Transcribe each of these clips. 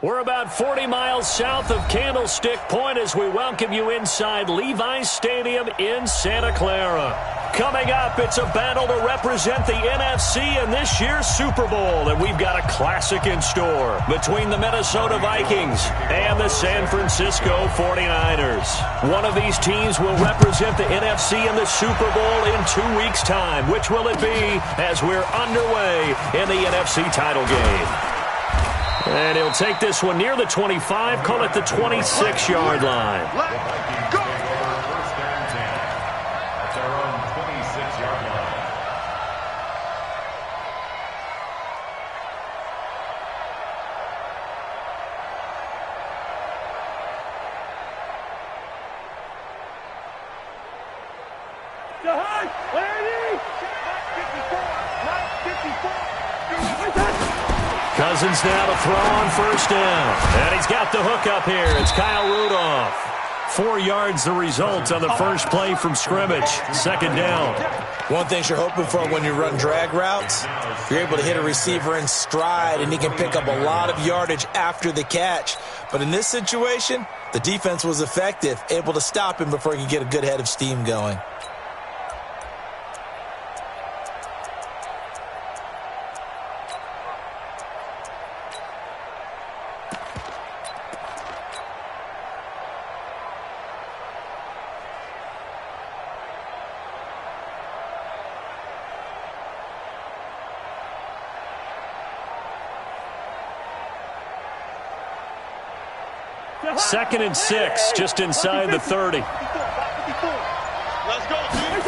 We're about 40 miles south of Candlestick Point as we welcome you inside Levi's Stadium in Santa Clara. Coming up, it's a battle to represent the NFC in this year's Super Bowl, and we've got a classic in store between the Minnesota Vikings and the San Francisco 49ers. One of these teams will represent the NFC in the Super Bowl in 2 weeks' time. Which will it be as we're underway in the NFC title game? And he'll take this one near the 25, call it the 26-yard line. Let's go! First and 10. That's our own 26-yard line. Cousins now to throw on first down. And he's got the hook up here. It's Kyle Rudolph. 4 yards the result on the first play from scrimmage. Second down. One thing you're hoping for when you run drag routes, you're able to hit a receiver in stride, and he can pick up a lot of yardage after the catch. But in this situation, the defense was effective, able to stop him before he could get a good head of steam going. Second and 6, just inside the 30. Let's go, team.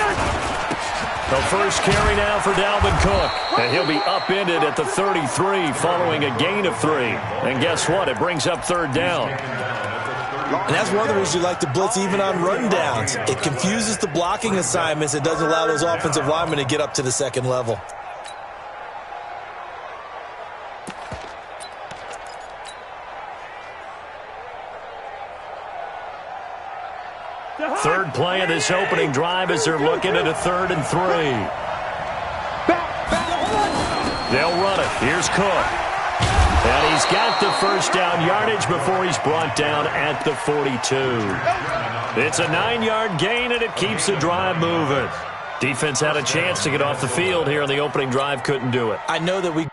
The first carry now for Dalvin Cook. And he'll be upended at the 33 following a gain of 3. And guess what? It brings up third down. And that's one of the reasons you like to blitz even on rundowns. It confuses the blocking assignments. It doesn't allow those offensive linemen to get up to the second level. Third play of this opening drive as they're looking at a 3rd and 3. They'll run it. Here's Cook. And he's got the first down yardage before he's brought down at the 42. It's a 9-yard gain, and it keeps the drive moving. Defense had a chance to get off the field here on the opening drive, couldn't do it. I know that we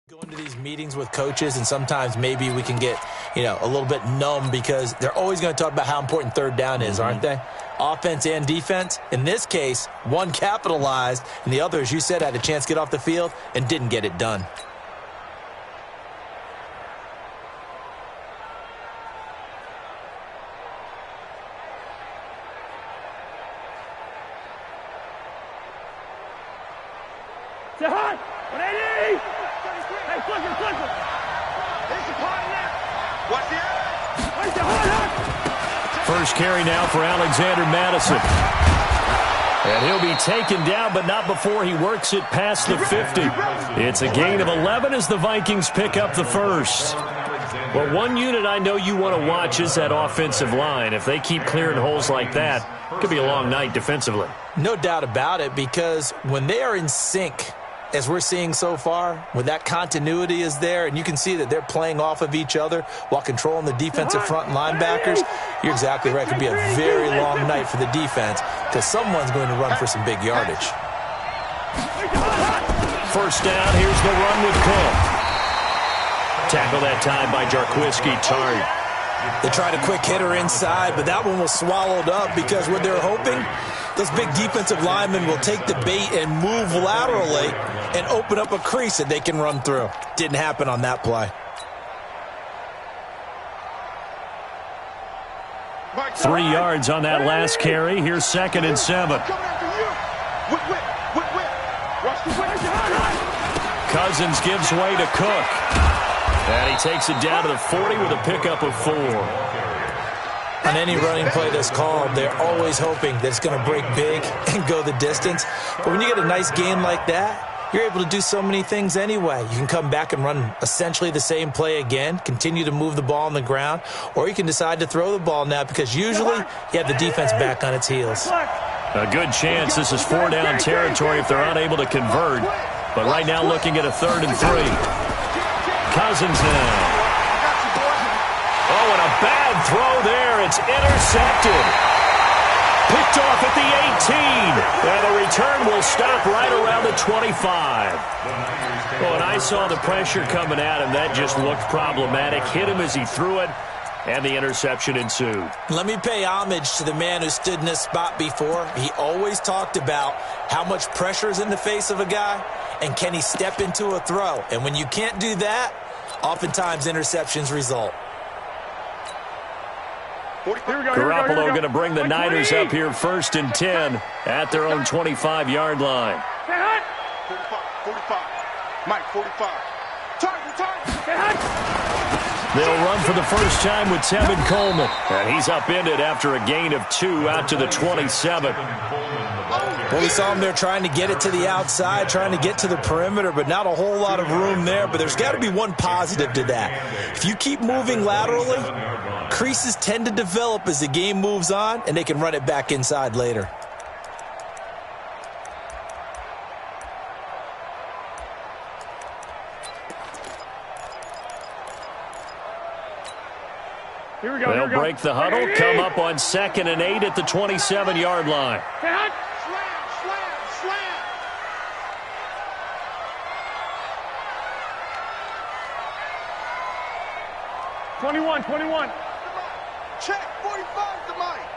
go into these meetings with coaches, and sometimes maybe we can get, a little bit numb because they're always going to talk about how important third down is, aren't they? Offense and defense. In this case, one capitalized, and the other, as you said, had a chance to get off the field and didn't get it done. First carry now for Alexander Madison. And he'll be taken down, but not before he works it past the 50. It's a gain of 11 as the Vikings pick up the first. Well, one unit I know you want to watch is that offensive line. If they keep clearing holes like that, it could be a long night defensively. No doubt about it, because when they are in sync, as we're seeing so far, when that continuity is there, and you can see that they're playing off of each other while controlling the defensive front linebackers, you're exactly right. It could be a very long night for the defense because someone's going to run for some big yardage. First down, here's the run with Cook. Tackle that time by Jarquiski Tartt. They tried a quick hitter inside, but that one was swallowed up because what they're hoping, those big defensive linemen will take the bait and move laterally and open up a crease that they can run through. Didn't happen on that play. 3 yards on that last carry. Here's 2nd and 7. Cousins gives way to Cook. And he takes it down to the 40 with a pickup of 4. On any running play that's called, they're always hoping that it's going to break big and go the distance. But when you get a nice gain like that, you're able to do so many things anyway. You can come back and run essentially the same play again, continue to move the ball on the ground, or you can decide to throw the ball now because usually you have the defense back on its heels. A good chance this is 4-down territory if they're unable to convert. But right now looking at a 3rd and 3. Cousins now. Oh, and a bad throw there. It's intercepted. Picked off at the 18. And the return will stop right around the 25. Oh, and I saw the pressure coming at him. That just looked problematic. Hit him as he threw it, and the interception ensued. Let me pay homage to the man who stood in this spot before. He always talked about how much pressure is in the face of a guy, and can he step into a throw. And when you can't do that, oftentimes interceptions result. Garoppolo going to bring the Niners up here 1st and 10 at their own 25-yard line. 45. Mike, 45. They'll run for the first time with Tevin Coleman. And he's upended after a gain of 2 out to the 27. Well, we saw him there trying to get it to the outside, trying to get to the perimeter, but not a whole lot of room there. But there's got to be one positive to that. If you keep moving laterally, creases tend to develop as the game moves on, and they can run it back inside later. They'll break the huddle, come up on 2nd and 8 at the 27-yard line. Slam. 21. Check, 45 to Mike.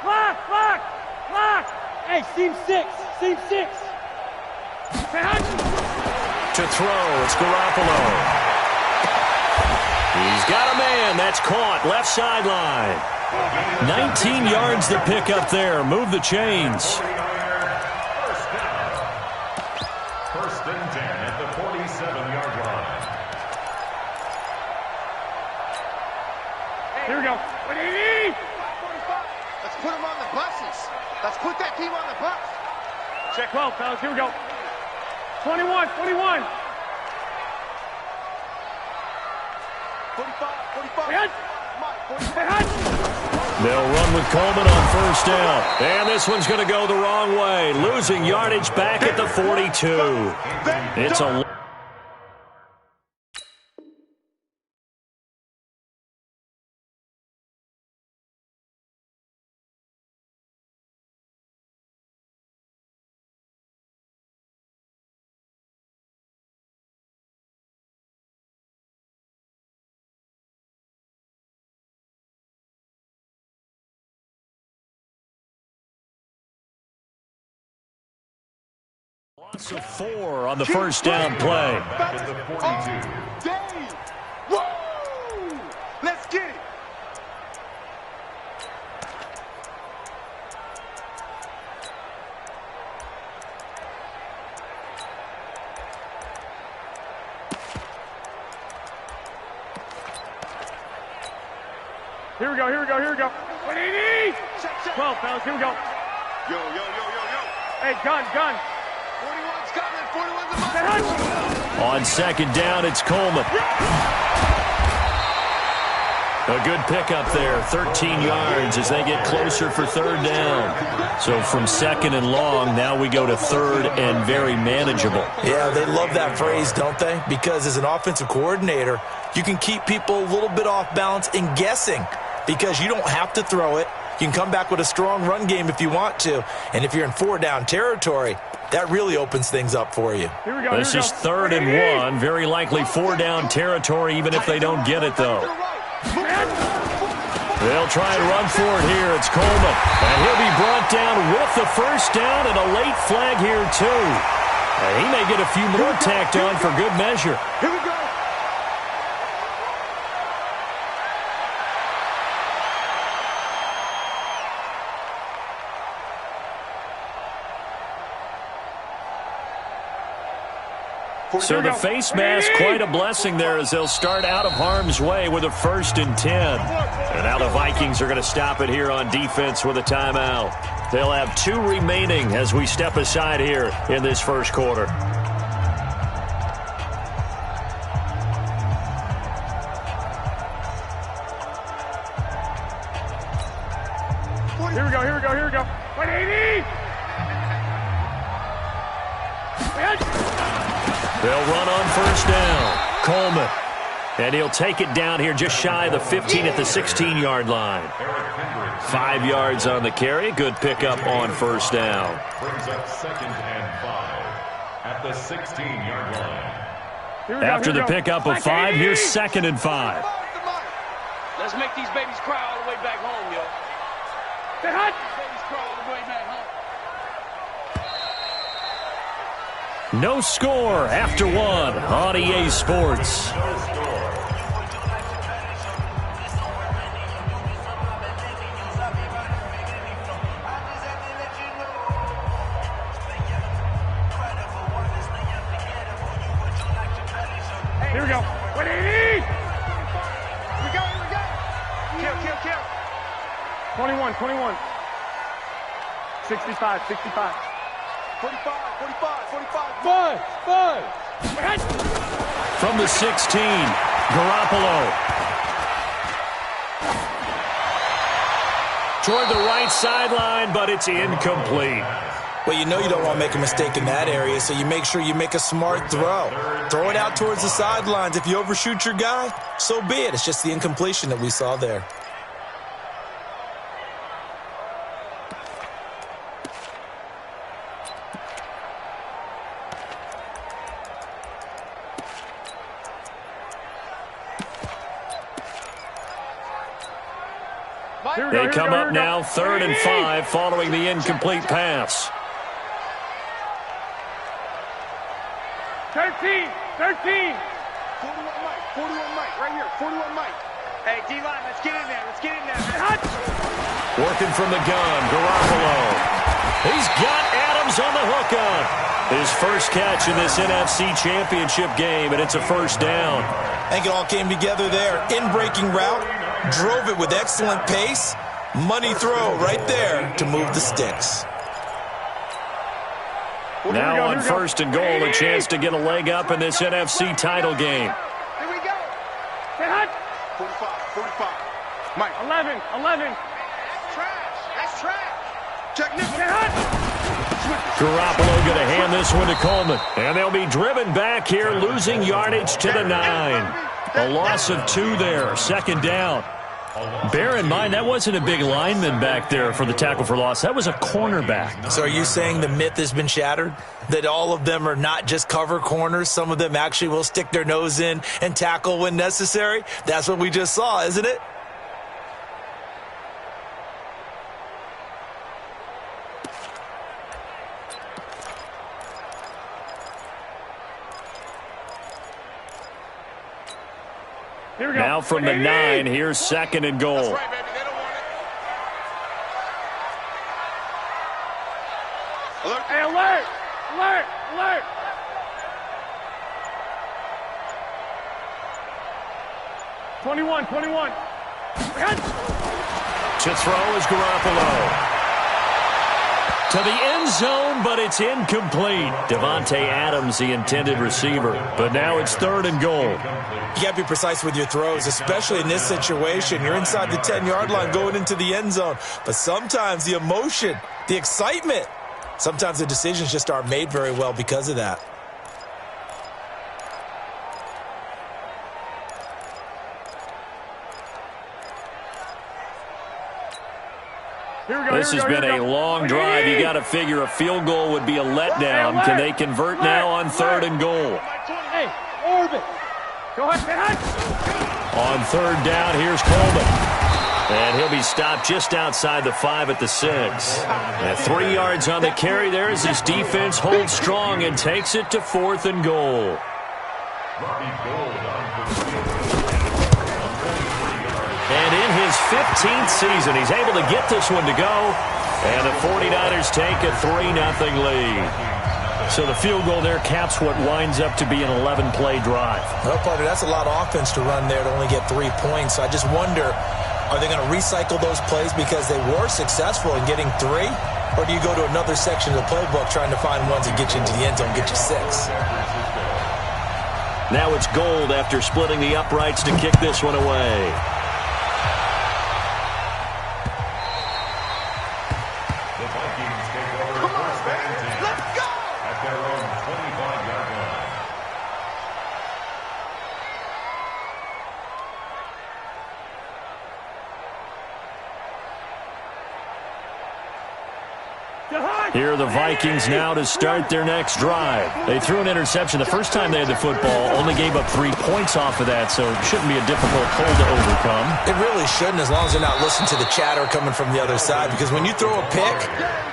Lock. Hey, seam 6. To throw, it's Garoppolo. He's got a man. That's caught. Left sideline. 19 yards to pick up there. Move the chains. First and 10 at the 47-yard line. Here we go. Let's put him on the buses. Let's put that team on the bus. Check 12, fellas. Here we go. 21. 45. They'll run with Coleman on 1st down. And this one's going to go the wrong way. Losing yardage back at the 42. It's a... Loss of 4 on the 1st down play. Dave! Woo! Let's get it! Here we go. 180. 12, fellas. Here we go. Yo. Hey, gun. 41's coming. 41's about to... On 2nd down, it's Coleman. A good pickup there, 13 yards as they get closer for 3rd down. So from 2nd and long, now we go to 3rd and very manageable. Yeah, they love that phrase, don't they? Because as an offensive coordinator, you can keep people a little bit off balance and guessing because you don't have to throw it. You can come back with a strong run game if you want to. And if you're in 4-down territory, that really opens things up for you. Here we go. This is 3rd and 1. Very likely 4-down territory, even if they don't get it, though. They'll try and run for it here. It's Coleman. And he'll be brought down with the 1st down and a late flag here, too. And he may get a few more tacked on for good measure. Here we go. So the face mask, quite a blessing there as they'll start out of harm's way with a 1st and 10. And now the Vikings are going to stop it here on defense with a timeout. They'll have 2 remaining as we step aside here in this first quarter. Here we go, here we go, here we go. 180! They'll run on 1st down. Coleman. And he'll take it down here just shy of the 15 at the 16-yard line. 5 yards on the carry. Good pickup on 1st down. Brings up 2nd and 5 at the 16-yard line. After the pickup of 5, here's 2nd and 5. Let's make these babies cry all the way back home, yo. Get hot! Babies cry all the way back home. No score after 1 on EA Sports. Here we go. 180! Here we go, here we go. Kill. 21, 21. 65, 65. 45. 5. From the 16, Garoppolo. Toward the right sideline, but it's incomplete. Well, you know you don't want to make a mistake in that area, so you make sure you make a smart throw. Throw it out towards the sidelines. If you overshoot your guy, so be it. It's just the incompletion that we saw there. They come up now 3rd and 5 following the incomplete pass. 13. 41 Mike, right here. 41 Mike. Hey, D-line, let's get in there. Working from the gun, Garoppolo. He's got Adams on the hookup. His first catch in this NFC Championship game, and it's a 1st down. I think it all came together there. In-breaking route, drove it with excellent pace. Money throw right there to move the sticks. Now on 1st and goal, a chance to get a leg up in this NFC title game. Here we go. Get hot! 45. Mike. 11. That's trash. Check this. Get hot! Garoppolo going to hand this one to Coleman. And they'll be driven back here, losing yardage to the 9. A loss of 2 there, 2nd down. Bear in mind, that wasn't a big lineman back there for the tackle for loss. That was a cornerback. So are you saying the myth has been shattered? That all of them are not just cover corners? Some of them actually will stick their nose in and tackle when necessary? That's what we just saw, isn't it? Now from the 9, here's 2nd and goal. That's right, baby. They don't want it. Alert. Hey, alert! 21. To throw is Garoppolo. To the end zone, but it's incomplete. Devontae Adams, the intended receiver. But now it's 3rd and goal. You got to be precise with your throws, especially in this situation. You're inside the 10-yard line going into the end zone. But sometimes the emotion, the excitement, sometimes the decisions just aren't made very well because of that. This has been a long drive. You got to figure a field goal would be a letdown. Can they convert now on 3rd and goal? Hey, orbit. Go ahead. On 3rd down, here's Coleman. And he'll be stopped just outside the 5 at the 6. And 3 yards on the carry there as his defense holds strong and takes it to 4th and goal. And in his 15th season, he's able to get this one to go. And the 49ers take a 3-0 lead. So the field goal there caps what winds up to be an 11-play drive. Well, partner, that's a lot of offense to run there to only get 3 points. So I just wonder, are they going to recycle those plays because they were successful in getting 3? Or do you go to another section of the playbook trying to find ones that get you into the end zone, get you 6? Now it's Gold after splitting the uprights to kick this one away. The Vikings take over first and 10. Let's go! At their own 25-yard line. Here are the Vikings now to start their next drive. They threw an interception the first time they had the football, only gave up 3 points off of that, so it shouldn't be a difficult hole to overcome. It really shouldn't, as long as they're not listening to the chatter coming from the other side, because when you throw a pick,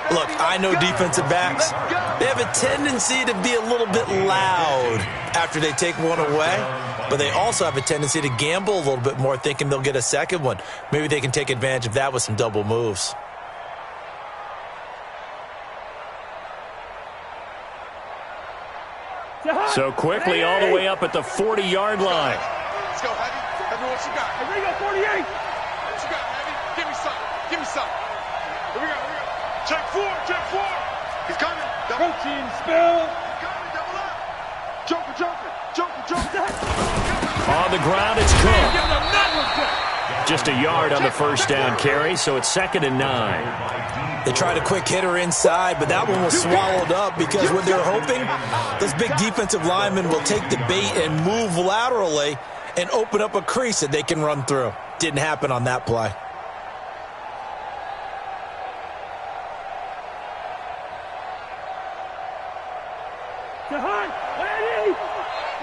look, I know defensive backs, they have a tendency to be a little bit loud after they take one away, but they also have a tendency to gamble a little bit more, thinking they'll get a second one. Maybe they can take advantage of that with some double moves. So quickly all the way up at the 40-yard line. Let's go, Heavy. Heavy, what you got? Here we go, 48. What you got, Heavy? Give me something. Give me something. Here we go, here we go. Check 4, check 4. He's coming. Protein spill. He's coming, double up. Joker, Joker, Joker, Joker. On the ground, it's Cook. Just a yard on the first down carry, so it's 2nd and 9. They tried a quick hitter inside, but that one was swallowed up because what they're hoping, those big defensive linemen will take the bait and move laterally and open up a crease that they can run through. Didn't happen on that play.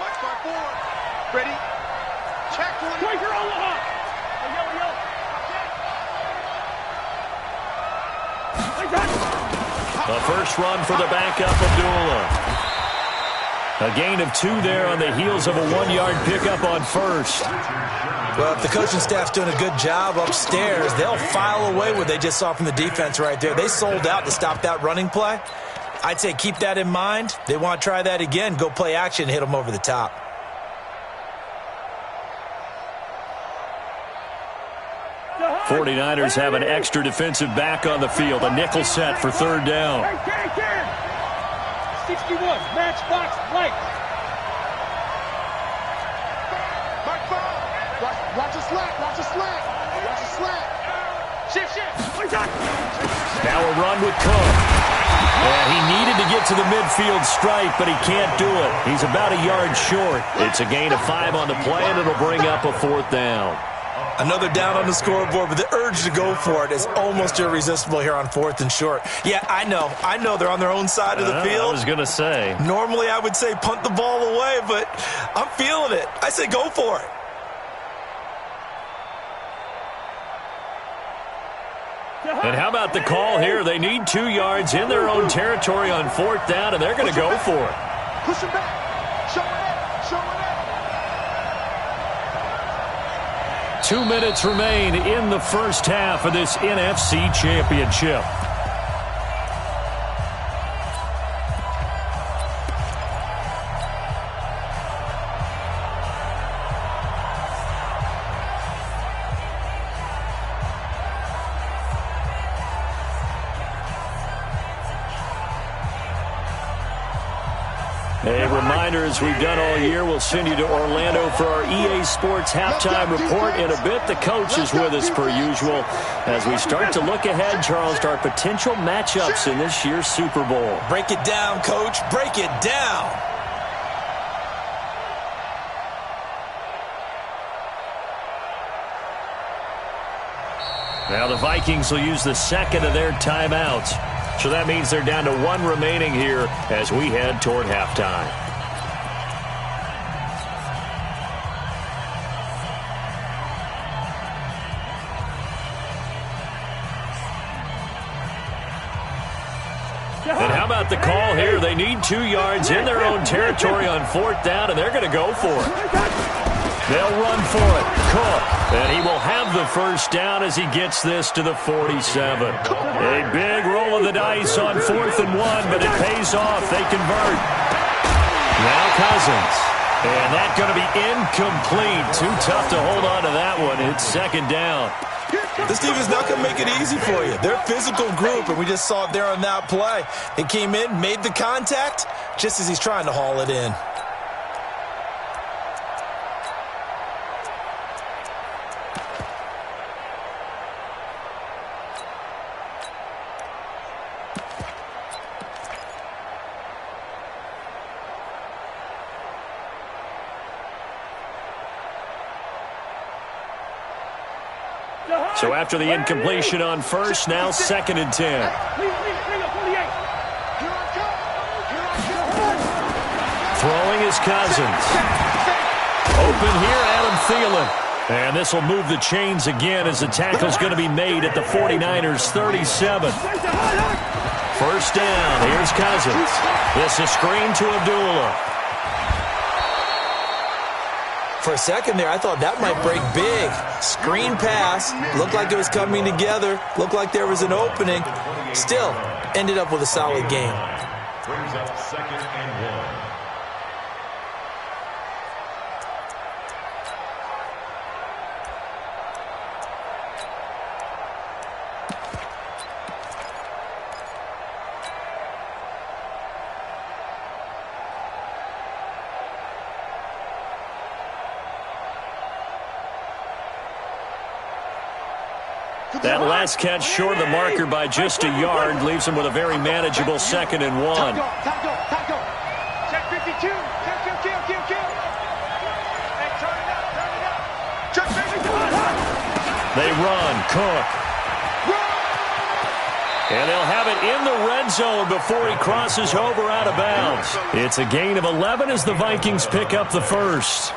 Watch by 4. Ready? Check 20. Quaker Omaha. The first run for the backup, Abdullah. A gain of 2 there on the heels of a 1-yard pickup on first. Well, if the coaching staff's doing a good job upstairs, they'll file away what they just saw from the defense right there. They sold out to stop that running play. I'd say keep that in mind. They want to try that again. Go play action, hit them over the top. The 49ers have an extra defensive back on the field. A nickel set for 3rd down. 61, matchbox light. Watch a slant, watch a slant. Watch a slant. Shift. Now a run with Cook. And he needed to get to the midfield stripe, but he can't do it. He's about a yard short. It's a gain of 5 on the play, and it'll bring up a 4th down. Another down on the scoreboard, but the urge to go for it is almost irresistible here on 4th and short. Yeah, I know they're on their own side of the field. I was going to say. Normally I would say punt the ball away, but I'm feeling it. I say go for it. And how about the call here? They need 2 yards in their own territory on 4th down, and they're going to go for it. Push him back. Show it. Show it. 2 minutes remain in the first half of this NFC Championship. A reminder, as we've done all year, we'll send you to Orlando for our EA Sports halftime report in a bit. The coach is with us per usual as we start to look ahead, Charles, to our potential matchups in this year's Super Bowl. Break it down, Coach. Break it down. Now the Vikings will use the 2nd of their timeouts. So that means they're down to 1 remaining here as we head toward halftime. And how about the call here? They need 2 yards in their own territory on 4th down, and they're going to go for it. They'll run for it. Cook. And he will have the first down as he gets this to the 47. A big roll roll of the dice on 4th and 1, but it pays off. They convert. Now Cousins. And that's going to be incomplete. Too tough to hold on to that one. It's 2nd down. This team is not going to make it easy for you. They're a physical group, and we just saw it there on that play. He came in, made the contact, just as he's trying to haul it in. So after the incompletion on 1st, now 2nd and 10. Throwing is Cousins. Open here, Adam Thielen. And this will move the chains again as the tackle's going to be made at the 49ers' 37. 1st down, here's Cousins. This is screen to Abdullah. For a second there, I thought that might break big. Screen pass. Looked like it was coming together. Looked like there was an opening. Still, ended up with a solid game. Brings up 2nd and 1. That last catch short of the marker by just a yard leaves him with a very manageable 2nd and 1. Check 52. Kill. Hey, turn it up. Check 52. They run. Cook. And they'll have it in the red zone before he crosses over out of bounds. It's a gain of 11 as the Vikings pick up the 1st.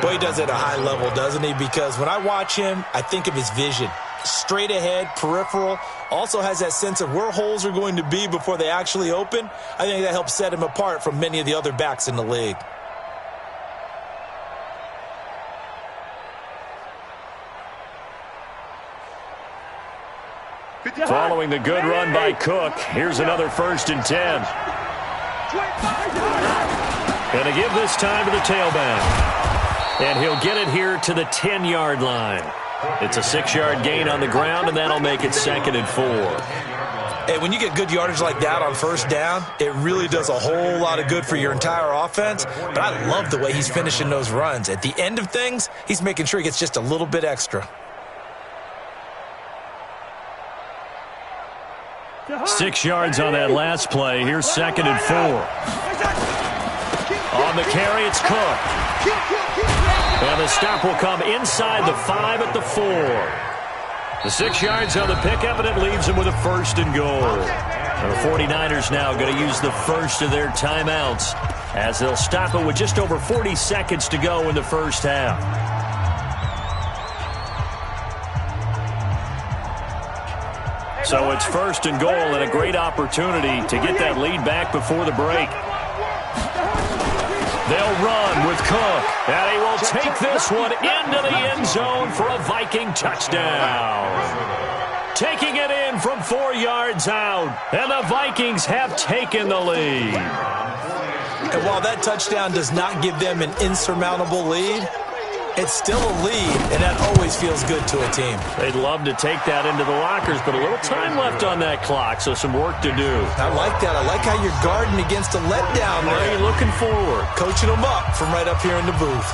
Boy, he does it at a high level, doesn't he? Because when I watch him, I think of his vision. Straight ahead, peripheral, also has that sense of where holes are going to be before they actually open. I think that helps set him apart from many of the other backs in the league. Following the good run by Cook, here's another 1st and 10. And to give this time to the tailback. And he'll get it here to the 10-yard line. It's a 6-yard gain on the ground, and that'll make it 2nd and 4. Hey, when you get good yardage like that on 1st down, it really does a whole lot of good for your entire offense. But I love the way he's finishing those runs. At the end of things, he's making sure he gets just a little bit extra. 6 yards on that last play. Here's 2nd and 4. On the carry, it's Cook. And the stop will come inside the 5 at the 4. The 6 yards on the pickup, and it leaves them with a 1st and goal. And the 49ers now going to use the first of their timeouts as they'll stop it with just over 40 seconds to go in the 1st half. So it's 1st and goal and a great opportunity to get that lead back before the break. They'll run with Cook, and he will take this one into the end zone for a Viking touchdown. Taking it in from 4 yards out, and the Vikings have taken the lead. And while that touchdown does not give them an insurmountable lead, it's still a lead, and that always feels good to a team. They'd love to take that into the lockers, but a little time left on that clock, so some work to do. I like that. I like how you're guarding against a letdown there. You're looking forward. Coaching them up from right up here in the booth.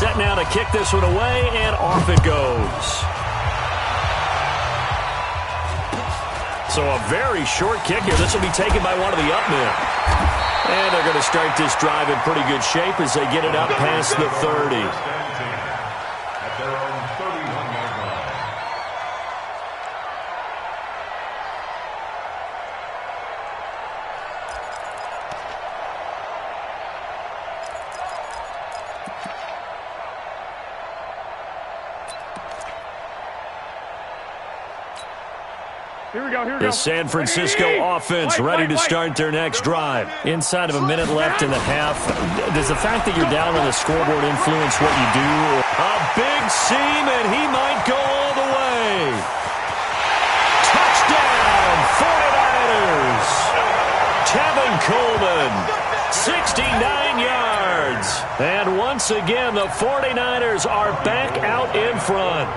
Set now to kick this one away, and off it goes. So a very short kick here. This will be taken by one of the up men. And they're going to start this drive in pretty good shape as they get it up past the 30. At their own 31-yard line. Here we go. The San Francisco offense ready to start their next drive. Inside of a minute left in the half. Does the fact that you're down on the scoreboard influence what you do? A big seam, and he might go all the way. Touchdown, 49ers! once again, the 49ers are back out in front.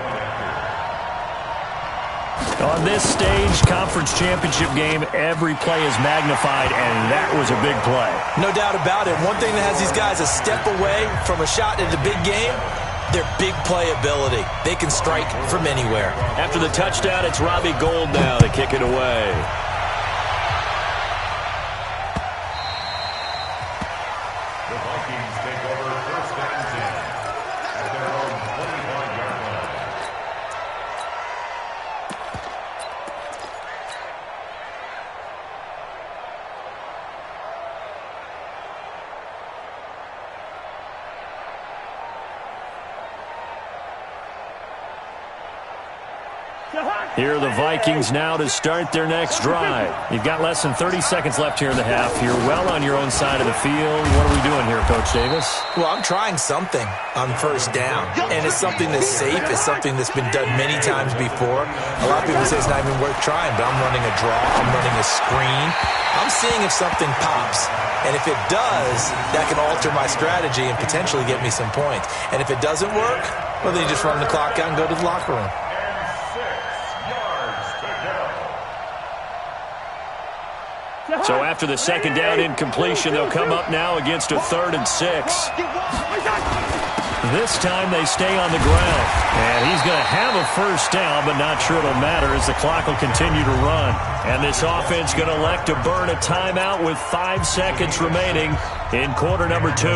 On this stage, conference championship game, every play is magnified, and that was a big play. No doubt about it. One thing that has these guys a step away from a shot at the big game, their big play ability. They can strike from anywhere. After the touchdown, it's Robbie Gould now to kick it away. The Vikings take over first and 10 at their own 25-yard line. Here are the Vikings now to start their next drive. You've got less than 30 seconds left here in the half. You're well on your own side of the field. What are we doing here, Coach Davis? Well, I'm trying something on first down, and it's something that's safe. It's something that's been done many times before. A lot of people say it's not even worth trying, but I'm running a draw. I'm running a screen. I'm seeing if something pops. And if it does, that can alter my strategy and potentially get me some points. And if it doesn't work, well, then you just run the clock out and go to the locker room. So after the second down incompletion, they'll come up now against a 3rd and 6. This time they stay on the ground. And he's going to have a first down, but not sure it'll matter as the clock will continue to run. And this offense going to elect to burn a timeout with 5 seconds remaining in quarter number 2.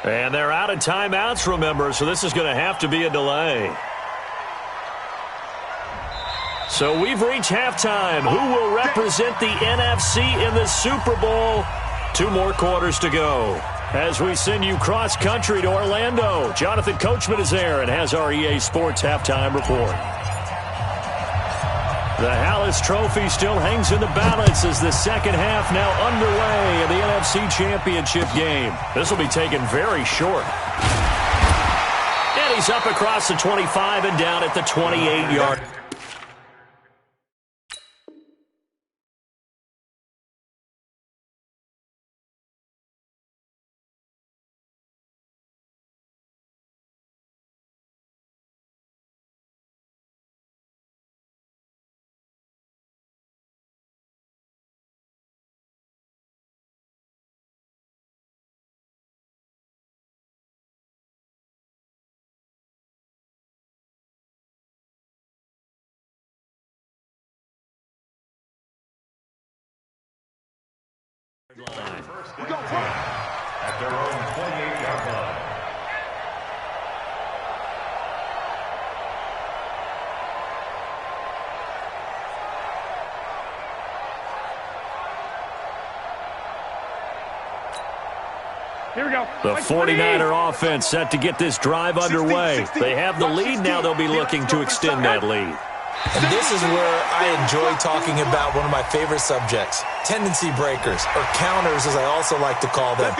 And they're out of timeouts, remember, so this is going to have to be a delay. So we've reached halftime. Who will represent the NFC in the Super Bowl? 2 more quarters to go. As we send you cross-country to Orlando, Jonathan Coachman is there and has our EA Sports halftime report. The Hallis Trophy still hangs in the balance as the second half now underway in the NFC Championship game. This will be taken very short. And he's up across the 25 and down at the 28-yard. First and 10 at their own 28-yard line. Here we go. The 49er offense set to get this drive underway. They have the lead now. They'll be looking to extend that lead. And this is where I enjoy talking about one of my favorite subjects, tendency breakers, or counters as I also like to call them.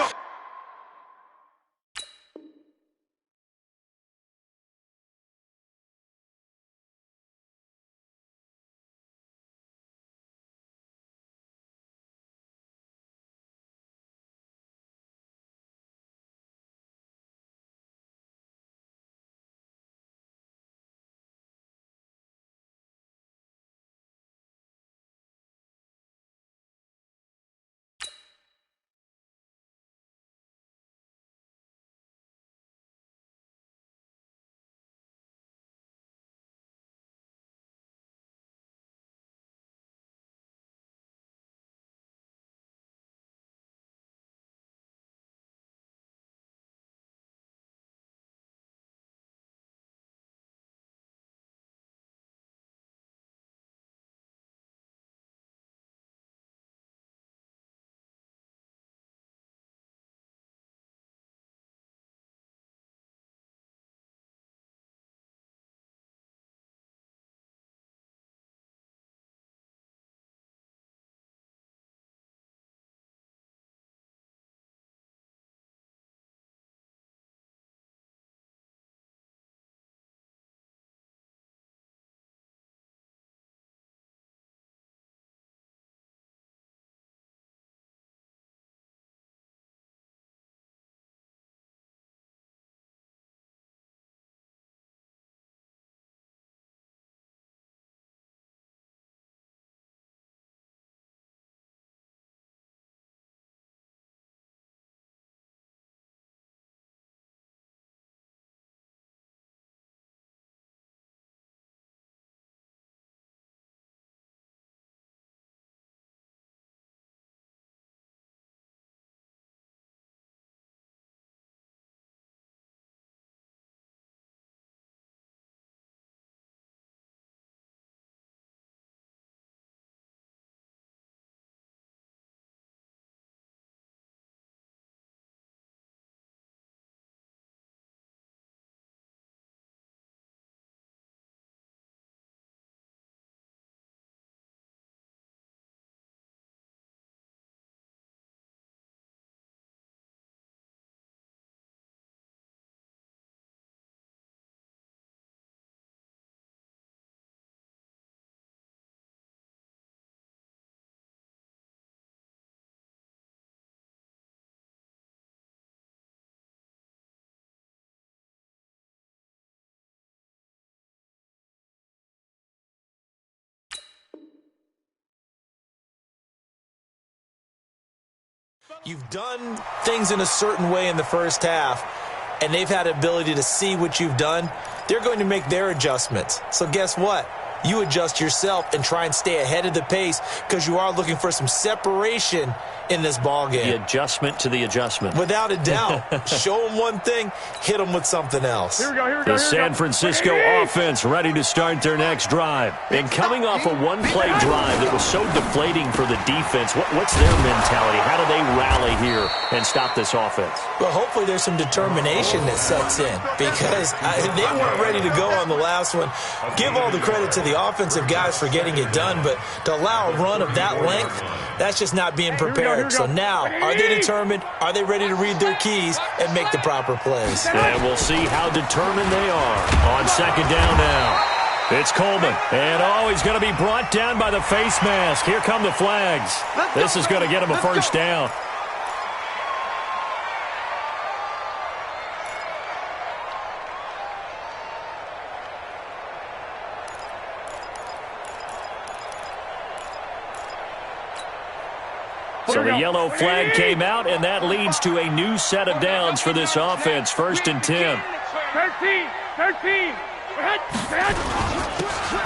You've done things in a certain way in the first half, and they've had the ability to see what you've done. They're going to make their adjustments. So guess what? You adjust yourself and try and stay ahead of the pace because you are looking for some separation in this ball game. The adjustment to the adjustment. Without a doubt. Show them one thing, hit them with something else. Here we go, here we go. The San Francisco offense ready to start their next drive. And coming off a one-play drive that was so deflating for the defense, what's their mentality? How do they rally here and stop this offense? Well, hopefully there's some determination that sets in because they weren't ready to go on the last one. Give all the credit to the offensive guys for getting it done, but to allow a run of that length, that's just not being prepared. So now, are they determined? Are they ready to read their keys and make the proper plays? And we'll see how determined they are on second down now. It's Coleman. And, he's going to be brought down by the face mask. Here come the flags. This is going to get him a first down. So the yellow flag came out, and that leads to a new set of downs for this offense. 1st and 10. 13.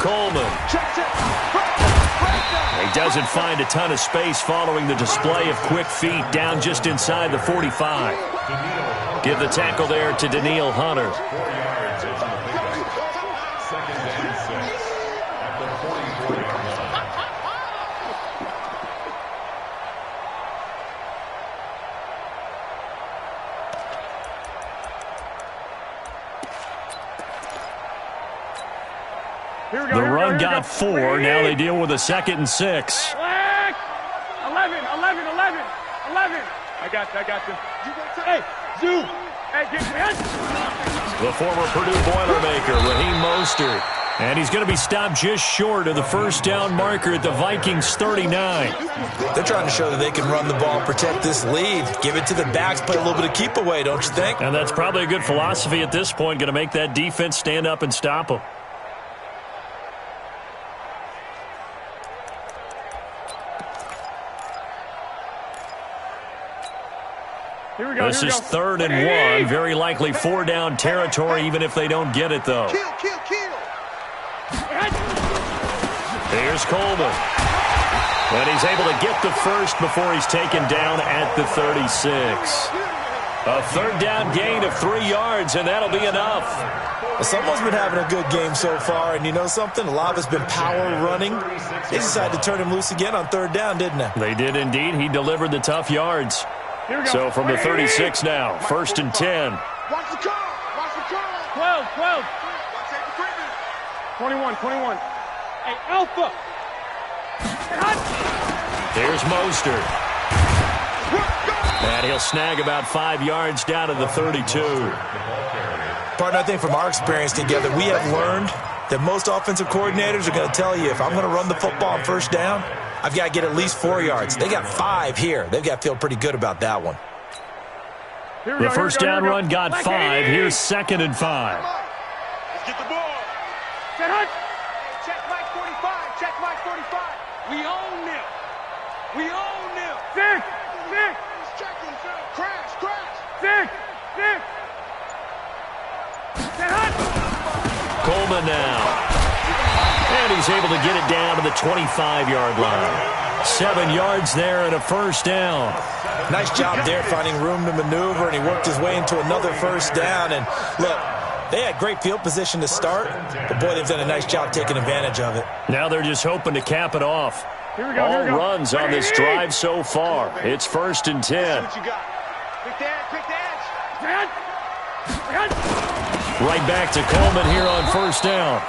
Coleman. He doesn't find a ton of space following the display of quick feet down just inside the 45. Give the tackle there to Daniil Hunter. 4 yards into the pickup. 2nd and 6 at the 44-yard line. The run got 4. Now they deal with a 2nd and 6. 11. I got you. Hey, Zoo. Hey, get me. The former Purdue Boilermaker, Raheem Mostert. And he's going to be stopped just short of the first down marker at the Vikings 39. They're trying to show that they can run the ball, protect this lead, give it to the backs, play a little bit of keep away, don't you think? And that's probably a good philosophy at this point, going to make that defense stand up and stop them. This is 3rd and 1. Very likely 4-down territory, even if they don't get it, though. Here's Coleman. And he's able to get the first before he's taken down at the 36. A 3rd down gain of 3 yards, and that'll be enough. Well, someone's been having a good game so far, and you know something? A lot of it's been power running. They decided to turn him loose again on 3rd down, didn't they? They did indeed. He delivered the tough yards. So from the 36 now, 1st and 10. Watch the call. 12. 21. Hey, Alpha. Here's Mostert. And he'll snag about 5 yards down to the 32. Partner, I think from our experience together, we have learned that most offensive coordinators are going to tell you, if I'm going to run the football on 1st down, I've got to get at least 4 yards. They got 5 here. They've got to feel pretty good about that one. The first down run got 5. Here's 2nd and 5. Let's get the ball. Check Mike 45. Check Mike 45. We own them. 6. Crash. 6. Coleman now. And he's able to get it down to the 25-yard line. 7 yards there and a first down. Nice job there finding room to maneuver, and he worked his way into another first down. And look, they had great field position to start, but boy, they've done a nice job taking advantage of it. Now they're just hoping to cap it off. Here we go. All runs on this drive so far. It's 1st and 10. What you got? Quick dash. Right back to Coleman here on 1st down.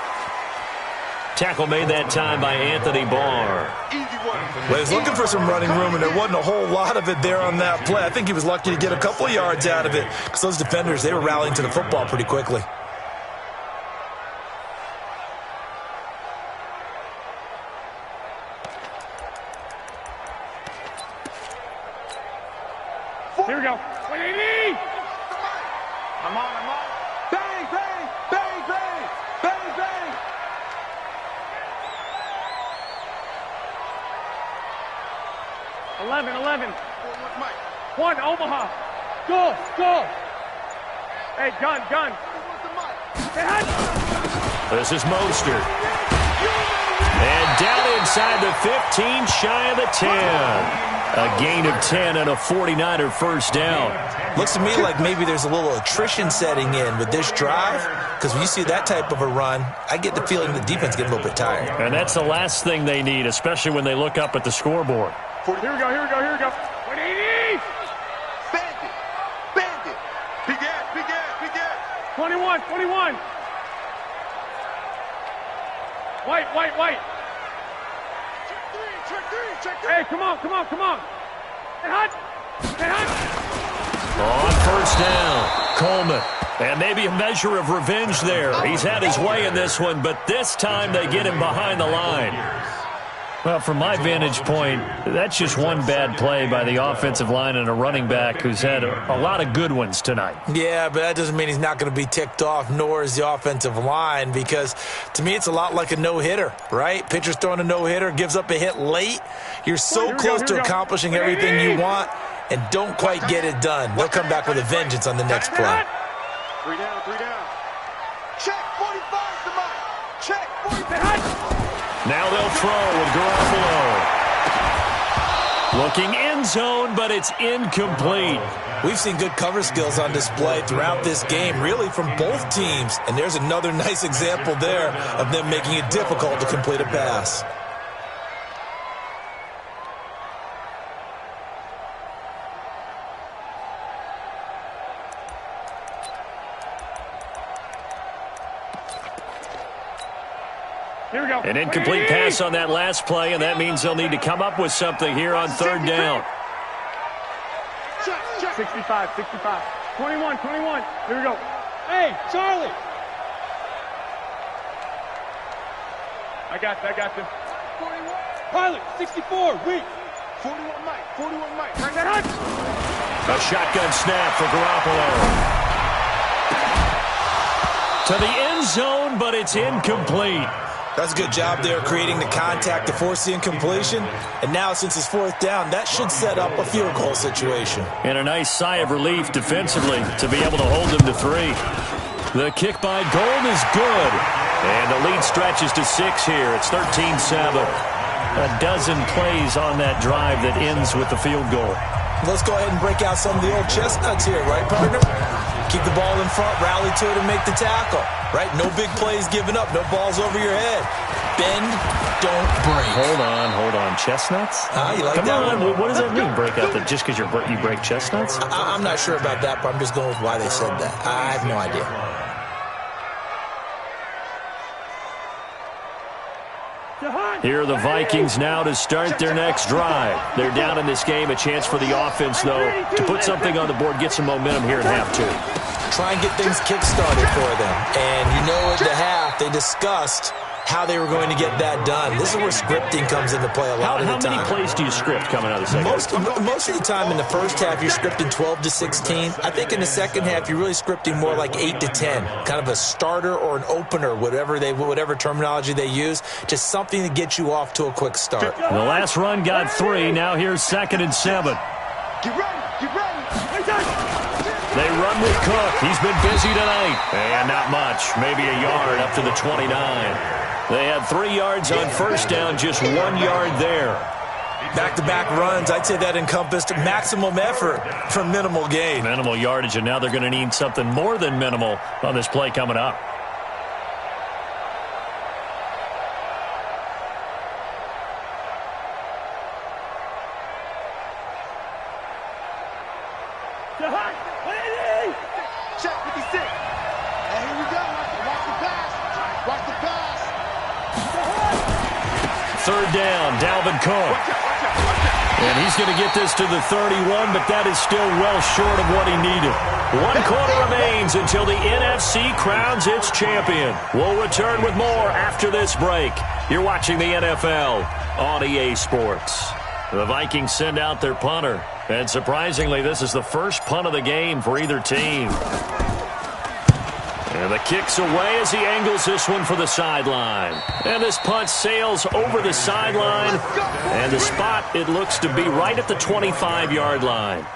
Tackle made that time by Anthony Barr. Well, he was looking for some running room, and there wasn't a whole lot of it there on that play. I think he was lucky to get a couple of yards out of it because those defenders, they were rallying to the football pretty quickly. Here we go. 180. I'm on. Bang, bang, bang, bang, bang, bang. Eleven. Mike. One, Omaha. Go, go. Hey, gun. Hey, hot. This is Mostert. And down inside the 15, shy of the 10. A gain of 10 and a 49er first down. Looks to me like maybe there's a little attrition setting in with this drive, because when you see that type of a run, I get the feeling the defense gets a little bit tired. And that's the last thing they need, especially when they look up at the scoreboard. Here we go. 180. Bandit. Big ass. 21. White. Check three. Hey, come on. Hey, hot. On first down, Coleman. And maybe a measure of revenge there. He's had his way in this one, but this time they get him behind the line. Well, from my vantage point, that's just one bad play by the offensive line and a running back who's had a lot of good ones tonight. Yeah, but that doesn't mean he's not going to be ticked off, nor is the offensive line, because to me it's a lot like a no-hitter, right? Pitcher's throwing a no-hitter, gives up a hit late. You're so close to accomplishing everything you want and don't quite get it done. They'll come back with a vengeance on the next play. Three down. Check 45 to Mike. Check 45. Now they'll throw with Garoppolo. Looking end zone, but it's incomplete. We've seen good cover skills on display throughout this game, really from both teams. And there's another nice example there of them making it difficult to complete a pass. Here we go. An incomplete pass on that last play, and that means they'll need to come up with something here on third down. 65. 21. Here we go. Hey, Charlie. I got you. 41. Pilot, 64, weak. 41 Mike. Bring that hot. A shotgun snap for Garoppolo. To the end zone, but it's incomplete. That's a good job there creating the contact to force the incompletion. And now since it's fourth down, that should set up a field goal situation. And a nice sigh of relief defensively to be able to hold them to 3. The kick by Gold is good. And the lead stretches to 6 here. It's 13-7. A dozen plays on that drive that ends with the field goal. Let's go ahead and break out some of the old chestnuts here, right, partner? Keep the ball in front, rally to it, and make the tackle, right? No big plays given up, no balls over your head. Bend, don't break. Hold on. Chestnuts? You like Come that on, one? what does that mean, break out? Just because you break chestnuts? I'm not sure about that, but I'm just going with why they said that. I have no idea. Here are the Vikings now to start their next drive. They're down in this game. A chance for the offense, though, to put something on the board, get some momentum here at half 2. Try and get things kick-started for them. And you know at the half, they discussed how they were going to get that done. This is where scripting comes into play a lot of the time. How many plays do you script coming out of the second half? Most of the time in the first half, you're scripting 12 to 16. I think in the second half, you're really scripting more like 8 to 10. Kind of a starter or an opener, whatever terminology they use. Just something to get you off to a quick start. The last run got 3. Now here's 2nd and 7. Get ready. They run with Cook. He's been busy tonight. And not much. Maybe a yard up to the 29. They had 3 yards on first down, just 1 yard there. Back-to-back runs, I'd say that encompassed maximum effort for minimal gain. Minimal yardage, and now they're going to need something more than minimal on this play coming up. Check 56. And here we go. Watch the pass. Third down, Dalvin Cook. And he's going to get this to the 31, but that is still well short of what he needed. 1 quarter remains until the NFC crowns its champion. We'll return with more after this break. You're watching the NFL on EA Sports. The Vikings send out their punter. And surprisingly, this is the first punt of the game for either team. And the kick's away as he angles this one for the sideline. And this punt sails over the sideline. And the spot, it looks to be right at the 25-yard line.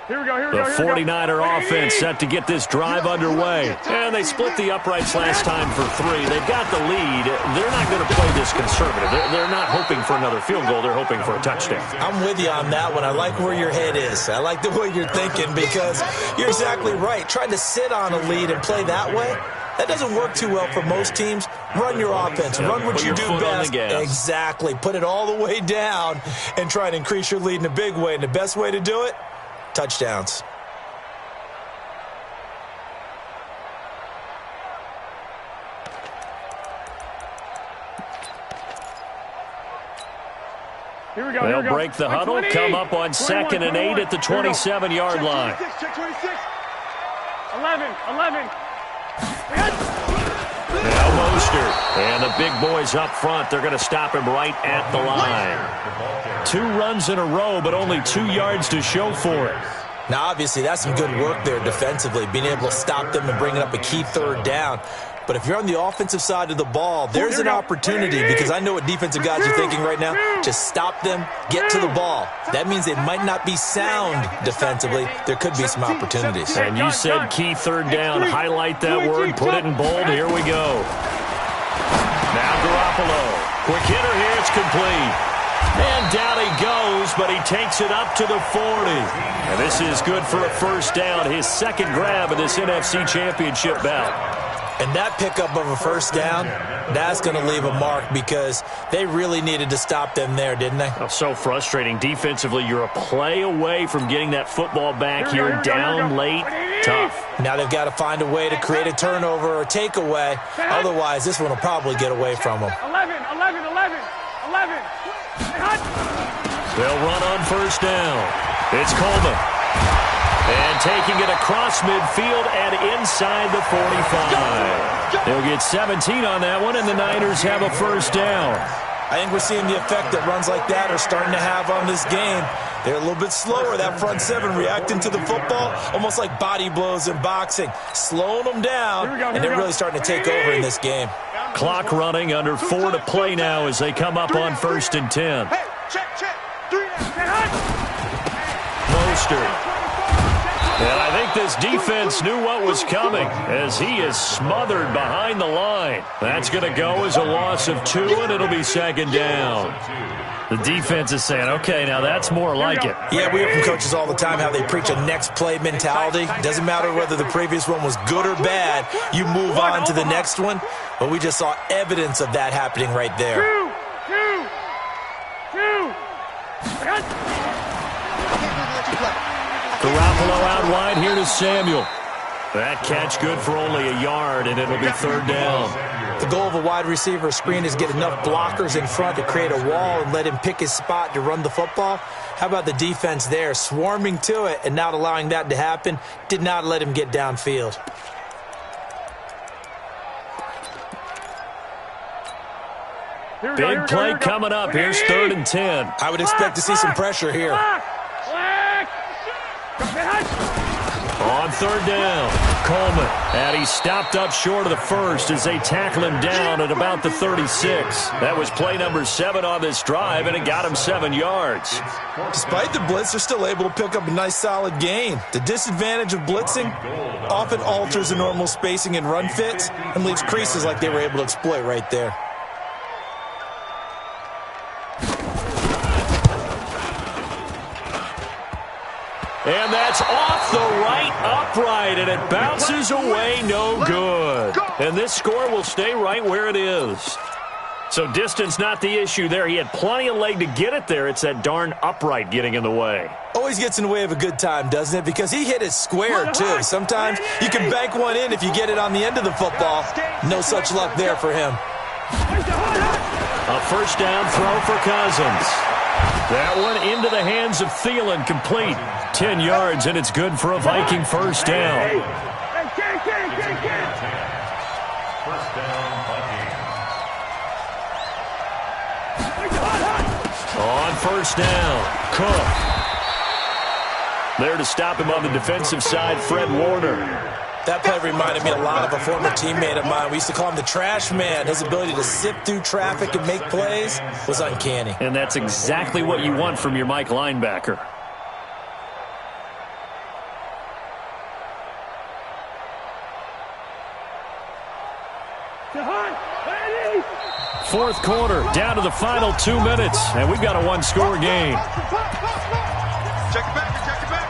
Here we go, here we The go, here we go. 49er offense set to get this drive underway. And they split the uprights last time for 3. They've got the lead. They're not going to play this conservative. They're not hoping for another field goal. They're hoping for a touchdown. I'm with you on that one. I like where your head is. I like the way you're thinking because you're exactly right. Trying to sit on a lead and play that way, that doesn't work too well for most teams. Run your offense. Run what you do best. Exactly. Put it all the way down and try and increase your lead in a big way. And the best way to do it, touchdowns. Here we go, They'll break the huddle, come up on 2nd and 8 at the 27-yard line. Check 26. 11. Now Mostert. And the big boys up front, they're going to stop him right at the line. 2 runs in a row, but only 2 yards to show for it. Now, obviously, that's some good work there defensively, being able to stop them and bringing up a key 3rd down. But if you're on the offensive side of the ball, there's an opportunity because I know what defensive guys are thinking right now. Just stop them, get to the ball. That means they might not be sound defensively. There could be some opportunities. And you said key 3rd down. Highlight that word. Put it in bold. Here we go. Now Garoppolo. Quick hitter here. It's complete. And down he goes, but he takes it up to the 40. And this is good for a 1st down. His 2nd grab of this NFC Championship bout. And that pickup of a 1st down, that's going to leave a mark because they really needed to stop them there, didn't they? Oh, so frustrating. Defensively, you're a play away from getting that football back here down late. Tough. Now they've got to find a way to create a turnover or takeaway. Otherwise, this one will probably get away from them. 11. They'll run on 1st down. It's Coleman. And taking it across midfield and inside the 45. They'll get 17 on that one, and the Niners have a 1st down. I think we're seeing the effect that runs like that are starting to have on this game. They're a little bit slower, that front 7, reacting to the football, almost like body blows in boxing, slowing them down, and they're really starting to take over in this game. Clock running, under 4 to play now as they come up on 1st and 10. Hey, check. 3. Mostert. And I think this defense knew what was coming as he is smothered behind the line. That's going to go as a loss of 2, and it'll be 2nd down. The defense is saying, okay, now that's more like it. Yeah, we hear from coaches all the time how they preach a next play mentality. Doesn't matter whether the previous one was good or bad. You move on to the next one. But we just saw evidence of that happening right there. 2. Garoppolo out wide here to Samuel. That catch good for only a yard, and it'll be 3rd down. The goal of a wide receiver screen is get enough blockers in front to create a wall and let him pick his spot to run the football. How about the defense there, swarming to it and not allowing that to happen? Did not let him get downfield. Big play coming up. Here's 3rd and 10. I would expect to see some pressure here. On 3rd down, Coleman. And he stopped up short of the 1st as they tackle him down at about the 36. That was play number 7 on this drive, and it got him 7 yards. Despite the blitz, they're still able to pick up a nice solid gain. The disadvantage of blitzing often alters the normal spacing and run fits and leaves creases like they were able to exploit right there. And that's off the right upright, and it bounces away no good. And this score will stay right where it is. So distance not the issue there. He had plenty of leg to get it there. It's that darn upright getting in the way. Always gets in the way of a good time, doesn't it? Because he hit it square, too. Sometimes you can bank one in if you get it on the end of the football. No such luck there for him. A 1st down throw for Cousins. That one into the hands of Thielen, complete. 10 yards, and it's good for a Viking 1st down. 1st down, Vikings. On 1st down, Cook. There to stop him on the defensive side, Fred Warner. That play reminded me a lot of a former teammate of mine. We used to call him the trash man. His ability to sift through traffic and make plays was uncanny. And that's exactly what you want from your Mike linebacker. fourth quarter, down to the final 2 minutes, and we've got a one-score game. Check it back, check it back.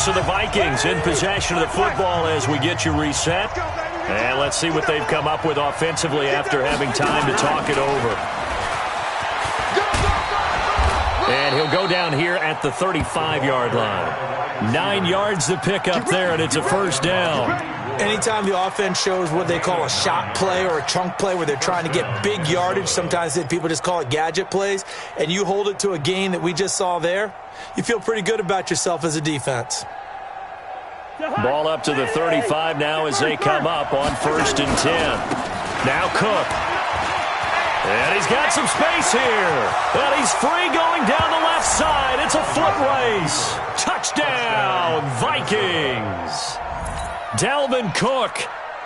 So the Vikings in possession of the football as we get you reset. And let's see what they've come up with offensively after having time to talk it over. And he'll go down here at the 35-yard line. 9 yards to pick up there, and it's a first down. Anytime the offense shows what they call a shot play or a chunk play where they're trying to get big yardage, sometimes people just call it gadget plays, and you hold it to a gain that we just saw there, you feel pretty good about yourself as a defense. Ball up to the 35 now as they come up on 1st and 10. Now Cook. And he's got some space here. And he's free going down the left side. It's a foot race. Touchdown, Vikings. Dalvin Cook,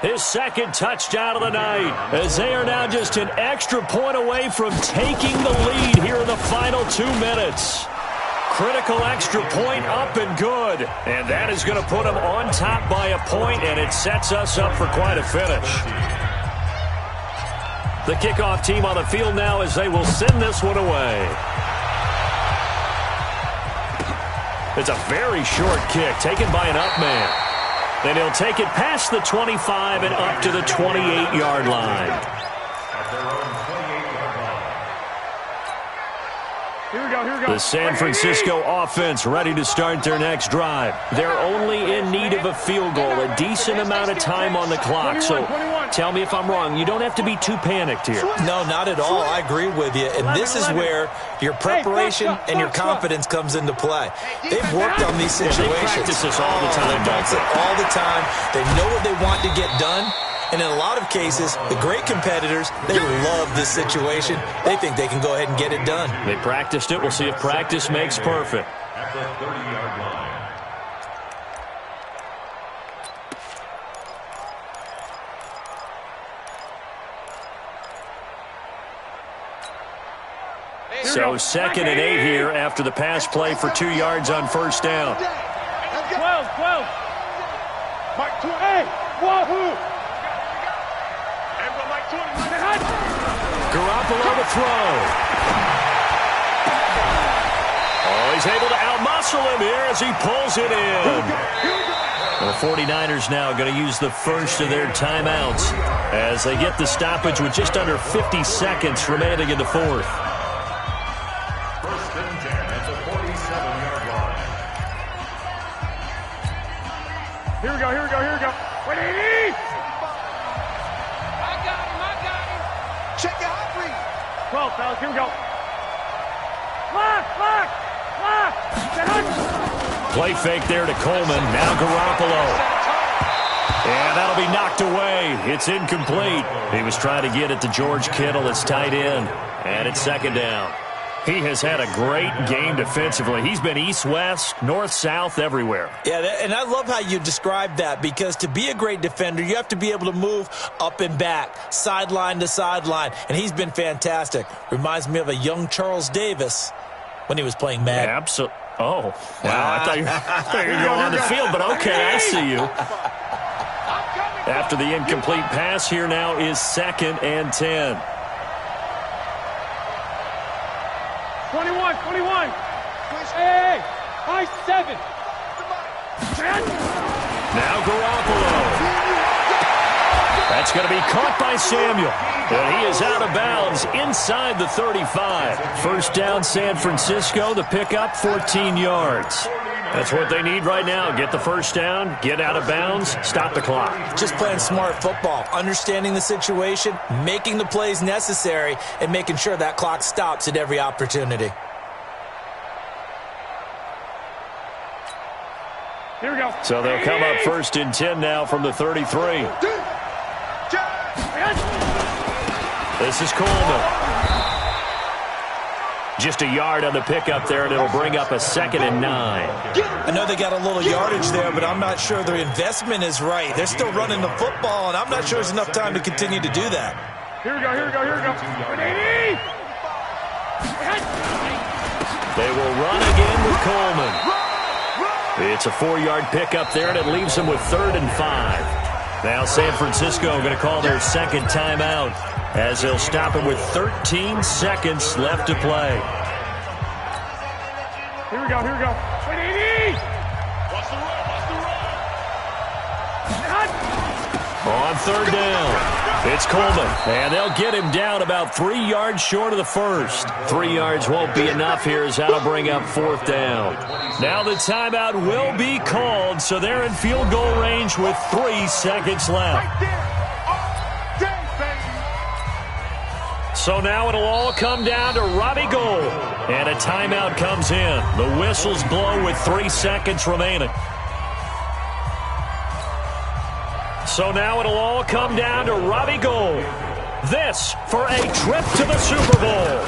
his second touchdown of the night, as they are now just an extra point away from taking the lead here in the final 2 minutes. Critical extra point up and good. And that is going to put them on top by a point, and it sets us up for quite a finish. The kickoff team on the field now as they will send this one away. It's a very short kick taken by an up man. And he'll take it past the 25 and up to the 28-yard line. Here we go, here we go. The San Francisco offense ready to start their next drive. They're only in need of a field goal, a decent amount of time on the clock. So tell me if I'm wrong. You don't have to be too panicked here. No, not at all. I agree with you. And this is where your preparation and your confidence comes into play. They've worked on these situations. They practice this all the time. They practice it all the time. They know what they want to get done. And in a lot of cases, the great competitors, they love this situation. They think they can go ahead and get it done. They practiced it. We'll see if practice makes perfect. At the 30-yard line. So 2nd and 8 here after the pass play for 2 yards on first down. 12. Mike 20. Hey, wahoo! Garoppolo to throw. Oh, he's able to outmuscle him here as he pulls it in. The 49ers now going to use the first of their timeouts as they get the stoppage with just under 50 seconds remaining in the fourth. 1st and 10 at the 47-yard line. Here we go, here we go, here we go. 180! Check your hot read. 12, fellas, here we go. Lock! Play fake there to Coleman. Now Garoppolo. And that'll be knocked away. It's incomplete. He was trying to get it to George Kittle. It's tight end. And it's 2nd down. He has had a great game defensively. He's been east-west, north-south, everywhere. Yeah, and I love how you described that, because to be a great defender, you have to be able to move up and back, sideline to sideline, and he's been fantastic. Reminds me of a young Charles Davis when he was playing Madden. Absolutely. Oh, wow. I thought you were going on the field, but okay, I see you. After the incomplete pass, here now is 2nd and 10. 21. Hey, high 7. Now Garoppolo. That's going to be caught by Samuel. And he is out of bounds inside the 35. First down, San Francisco. The pickup, 14 yards. That's what they need right now. Get the first down, get out of bounds, stop the clock. Just playing smart football, understanding the situation, making the plays necessary, and making sure that clock stops at every opportunity. Here we go. So they'll come up 1st and 10 now from the 33. This is Coleman. Just a yard on the pickup there, and it'll bring up a 2nd and 9. I know they got a little yardage there, but I'm not sure their investment is right. They're still running the football, and I'm not sure there's enough time to continue to do that. Here we go. 180! They will run again with Coleman. It's a 4-yard pickup there, and it leaves them with 3rd and 5. Now San Francisco going to call their second timeout as they'll stop it with 13 seconds left to play. Here we go, here we go. Wait, AD! Watch the run, watch the run. On third down, it's Coleman, and they'll get him down about 3 yards short of the first. 3 yards won't be enough here as that'll bring up fourth down. Now the timeout will be called, so they're in field goal range with 3 seconds left. Right there. All day, baby. So now it'll all come down to Robbie Gould, and a timeout comes in. The whistles blow with 3 seconds remaining. So now it'll all come down to Robbie Gould. This for a trip to the Super Bowl.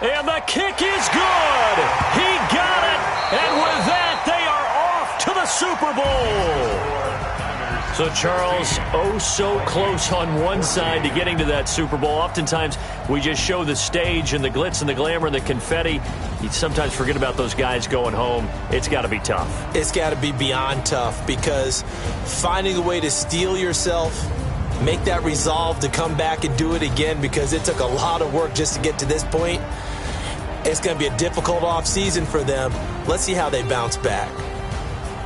And the kick is good. He got it. And with that, they are off to the Super Bowl. So, Charles, oh so close on one side to getting to that Super Bowl. Oftentimes, we just show the stage and the glitz and the glamour and the confetti. You sometimes forget about those guys going home. It's got to be tough. It's got to be beyond tough because finding a way to steel yourself, make that resolve to come back and do it again because it took a lot of work just to get to this point. It's going to be a difficult offseason for them. Let's see how they bounce back.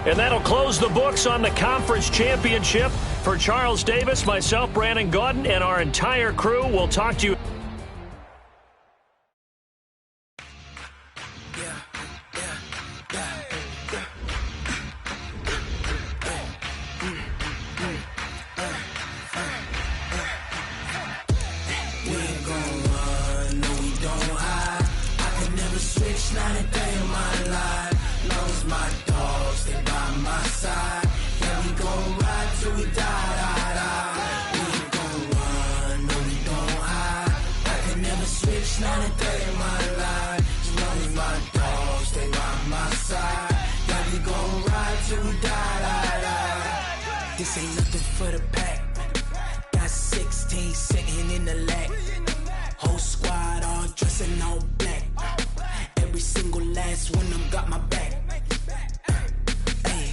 And that'll close the books on the conference championship. For Charles Davis, myself, Brandon Gaudin, and our entire crew, we'll talk to you. This ain't nothing for the pack. Got 16 sitting in the lap. Whole squad all dressing all black. Every single last one of them got my back. Hey,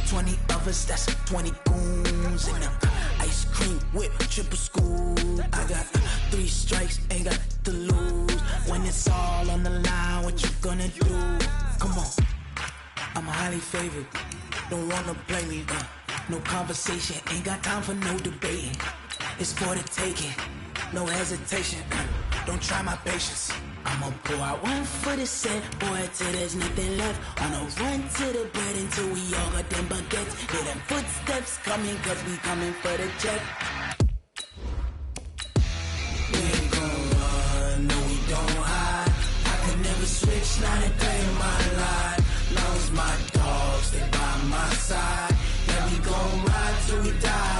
20 of us, that's 20 goons in them. Ice cream whip, triple school. I got 3 strikes, ain't got to lose. When it's all on the line, what you gonna do? Come on, I'm highly favored. Don't wanna play me, no conversation, ain't got time for no debating. It's for the taking, no hesitation. Don't try my patience. I'ma pour out one for the set, boy, till there's nothing left. On a run to the bread until we all got them baguettes. Hear them footsteps coming, cause we coming for the check. We ain't gon' run, no we don't hide. I can never switch, not a day in my life. Long as my dogs, they by my side. Yeah, we gon' ride till we die.